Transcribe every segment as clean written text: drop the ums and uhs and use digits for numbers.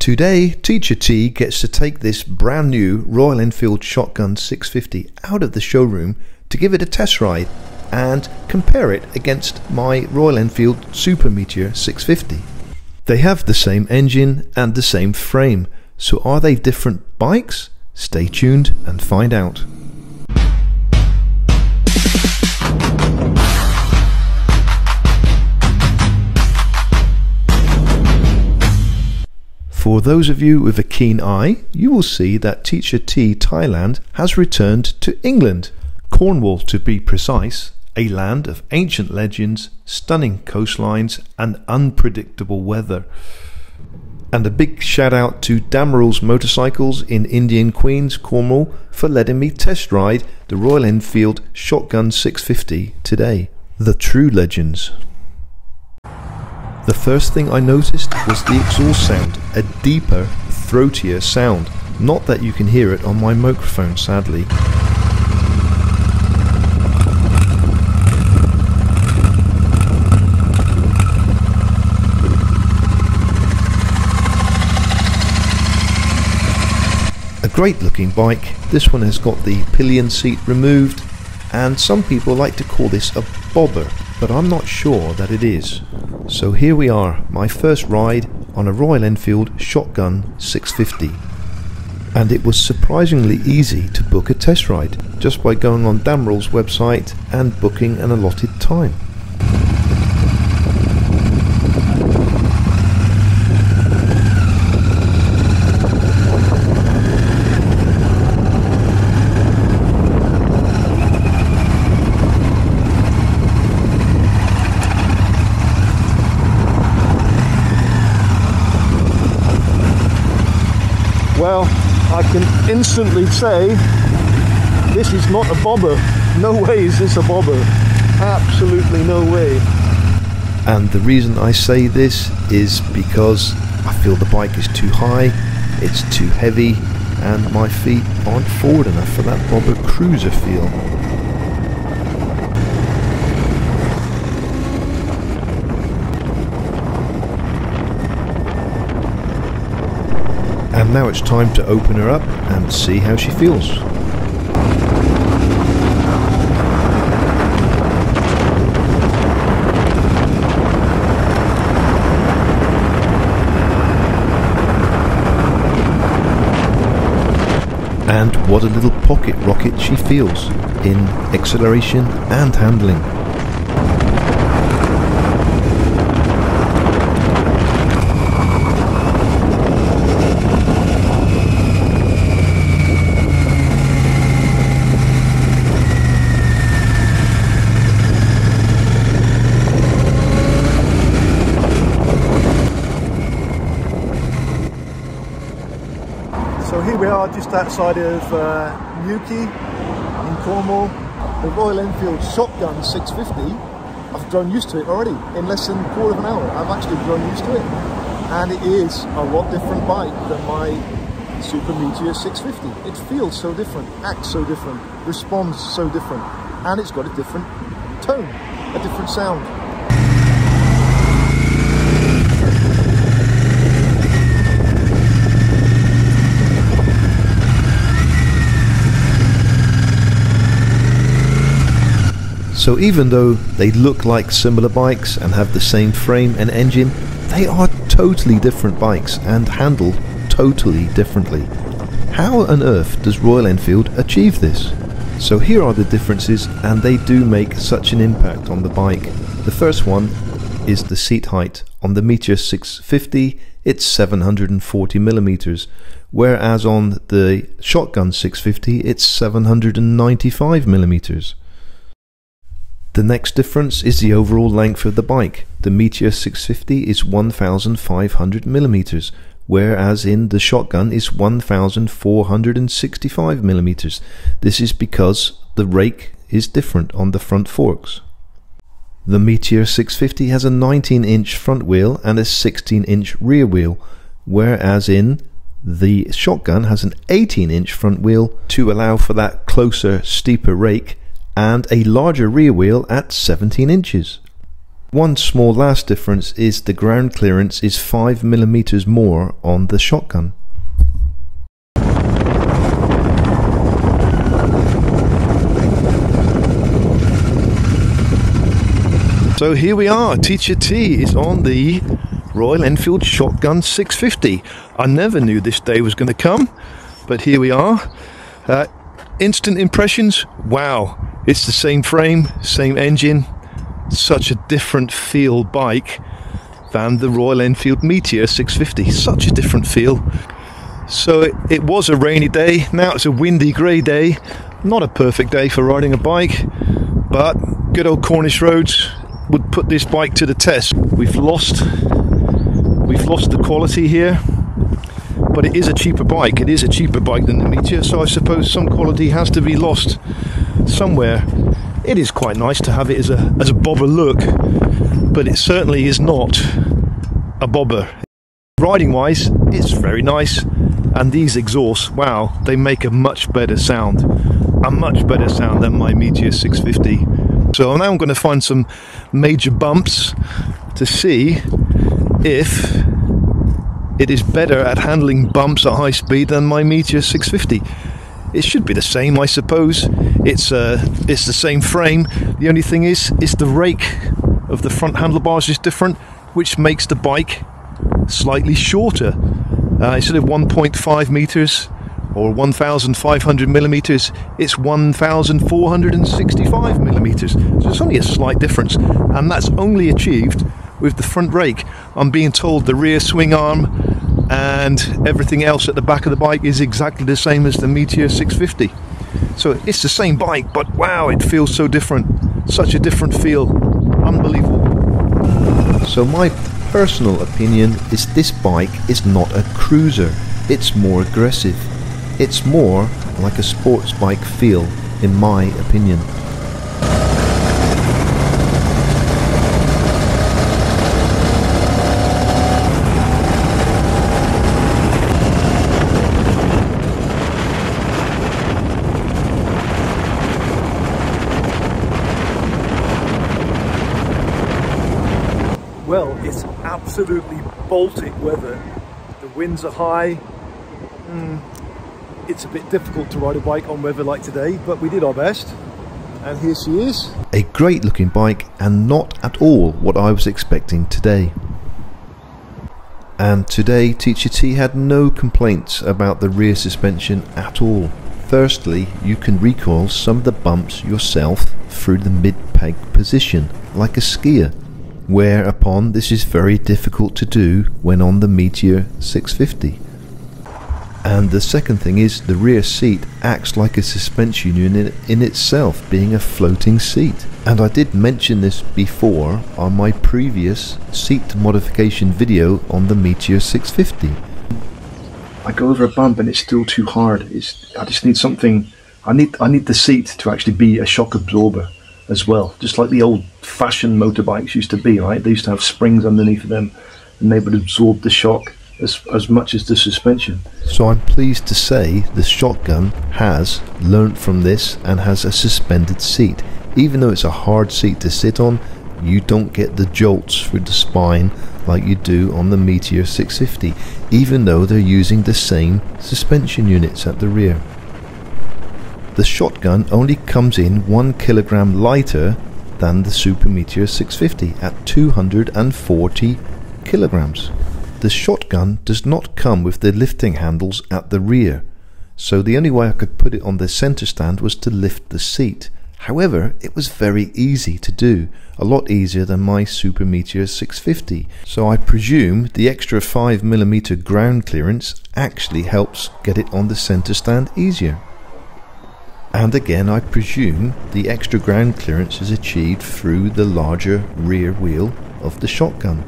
Today, Teacher T gets to take this brand new Royal Enfield Shotgun 650 out of the showroom to give it a test ride and compare it against my Royal Enfield Super Meteor 650. They have the same engine and the same frame, so are they different bikes? Stay tuned and find out. For those of you with a keen eye, you will see that Teacher T Thailand has returned to England, Cornwall to be precise, a land of ancient legends, stunning coastlines and unpredictable weather. And a big shout out to Dameral's Motorcycles in Indian Queens, Cornwall for letting me test ride the Royal Enfield Shotgun 650 today. The true legends. The first thing I noticed was the exhaust sound, a deeper, throatier sound. Not that you can hear it on my microphone, sadly. A great looking bike. This one has got the pillion seat removed, and some people like to call this a bobber, but I'm not sure that it is. So here we are, my first ride on a Royal Enfield Shotgun 650. And it was surprisingly easy to book a test ride, just by going on Dameral's website and booking an allotted time. Well, I can instantly say this is not a bobber. No way is this a bobber. Absolutely no way. And the reason I say this is because I feel the bike is too high, it's too heavy, and my feet aren't forward enough for that bobber cruiser feel. And now it's time to open her up and see how she feels. And what a little pocket rocket she feels in acceleration and handling. So here we are just outside of Newquay in Cornwall. The Royal Enfield Shotgun 650. I've grown used to it already. In less than a quarter of an hour I've actually grown used to it. And it is a lot different bike than my Super Meteor 650. It feels so different, acts so different, responds so different. And it's got a different tone, a different sound. So even though they look like similar bikes and have the same frame and engine, they are totally different bikes and handle totally differently. How on earth does Royal Enfield achieve this? So here are the differences, and they do make such an impact on the bike. The first one is the seat height. On the Meteor 650 it's 740mm, whereas on the Shotgun 650 it's 795mm. The next difference is the overall length of the bike. The Meteor 650 is 1500mm, whereas in the Shotgun is 1465mm. This is because the rake is different on the front forks. The Meteor 650 has a 19-inch front wheel and a 16-inch rear wheel, whereas in the Shotgun has an 18-inch front wheel to allow for that closer, steeper rake, and a larger rear wheel at 17 inches. One small last difference is the ground clearance is 5mm more on the shotgun. So here we are, Teacher T is on the Royal Enfield Shotgun 650. I never knew this day was going to come, but here we are. Instant impressions, wow, it's the same frame, same engine, such a different feel bike than the Royal Enfield Meteor 650, such a different feel. So it was a rainy day, now it's a windy grey day, not a perfect day for riding a bike, but good old Cornish roads would put this bike to the test. We've lost the quality here, but it is a cheaper bike. It is a cheaper bike than the Meteor, so I suppose some quality has to be lost somewhere. It is quite nice to have it as a bobber look, but it certainly is not a bobber. Riding wise, it's very nice, and these exhausts, wow, they make a much better sound than my Meteor 650. So now I'm going to find some major bumps to see if it is better at handling bumps at high speed than my Meteor 650. It should be the same, I suppose. It's the same frame. The only thing is the rake of the front handlebars is different, which makes the bike slightly shorter. Instead of 1.5 meters or 1,500 millimeters, it's 1,465 millimeters. So it's only a slight difference, and that's only achieved with the front rake. I'm being told the rear swing arm and everything else at the back of the bike is exactly the same as the Meteor 650. So it's the same bike, but wow, it feels so different. Such a different feel. Unbelievable. So my personal opinion is this bike is not a cruiser. It's more aggressive. It's more like a sports bike feel, in my opinion. Well, it's absolutely Baltic weather. The winds are high. It's a bit difficult to ride a bike on weather like today, but we did our best. And here she is. A great looking bike, and not at all what I was expecting today. And today Teacher T had no complaints about the rear suspension at all. Firstly, you can recoil some of the bumps yourself through the mid-peg position, like a skier. Whereupon this is very difficult to do when on the Meteor 650. And the second thing is the rear seat acts like a suspension unit in itself, being a floating seat. And I did mention this before on my previous seat modification video on the Meteor 650. I go over a bump and it's still too hard. I just need something. I need the seat to actually be a shock absorber as well, just like the old-fashioned motorbikes used to be, right? They used to have springs underneath them, and they would absorb the shock as much as the suspension. So I'm pleased to say the Shotgun has learnt from this and has a suspended seat. Even though it's a hard seat to sit on, you don't get the jolts through the spine like you do on the Meteor 650, even though they're using the same suspension units at the rear. The Shotgun only comes in 1 kilogram lighter than the Super Meteor 650 at 240 kilograms. The Shotgun does not come with the lifting handles at the rear, so the only way I could put it on the center stand was to lift the seat. However, it was very easy to do, a lot easier than my Super Meteor 650, so I presume the extra 5mm ground clearance actually helps get it on the center stand easier. And again, I presume the extra ground clearance is achieved through the larger rear wheel of the Shotgun.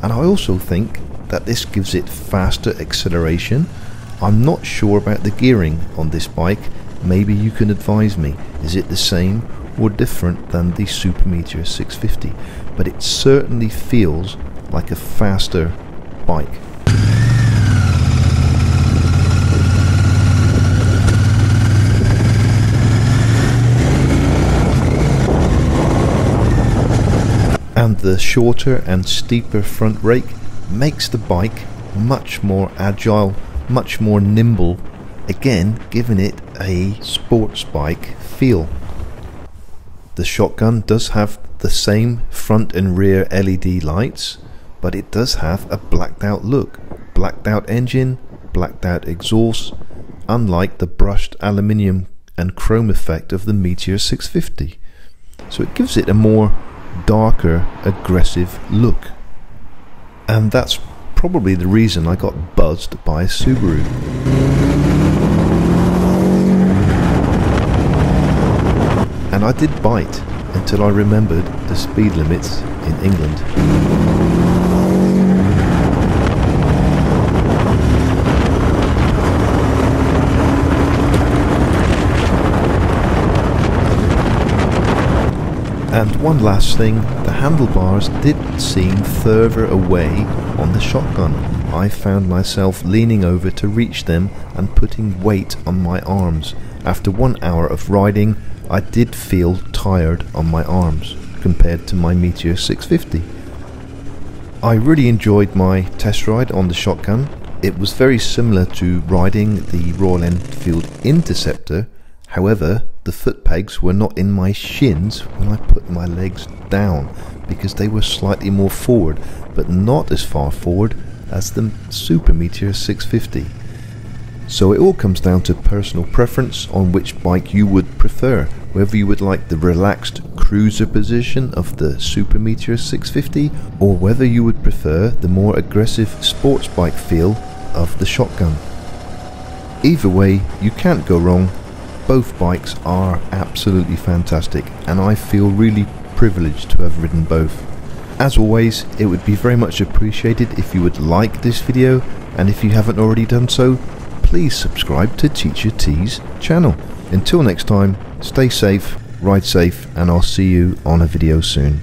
And I also think that this gives it faster acceleration. I'm not sure about the gearing on this bike. Maybe you can advise me. Is it the same or different than the Super Meteor 650? But it certainly feels like a faster bike. And the The shorter and steeper front rake makes the bike much more agile, much more nimble, again giving it a sports bike feel. The shotgun does have the same front and rear LED lights, but it does have a blacked out look, blacked out engine, blacked out exhaust, unlike the brushed aluminium and chrome effect of the Meteor 650. So it gives it a more darker, aggressive look. And that's probably the reason I got buzzed by Subaru. And I did bite until I remembered the speed limits in England. And one last thing, the handlebars did seem further away on the shotgun. I found myself leaning over to reach them and putting weight on my arms. After 1 hour of riding, I did feel tired on my arms compared to my Meteor 650. I really enjoyed my test ride on the shotgun. It was very similar to riding the Royal Enfield Interceptor. However, the foot pegs were not in my shins when I put my legs down, because they were slightly more forward, but not as far forward as the Super Meteor 650. So it all comes down to personal preference on which bike you would prefer, whether you would like the relaxed cruiser position of the Super Meteor 650 or whether you would prefer the more aggressive sports bike feel of the shotgun. Either way, you can't go wrong. Both bikes are absolutely fantastic, and I feel really privileged to have ridden both. As always, it would be very much appreciated if you would like this video, and if you haven't already done so, please subscribe to Teacher T's channel. Until next time, stay safe, ride safe, and I'll see you on a video soon.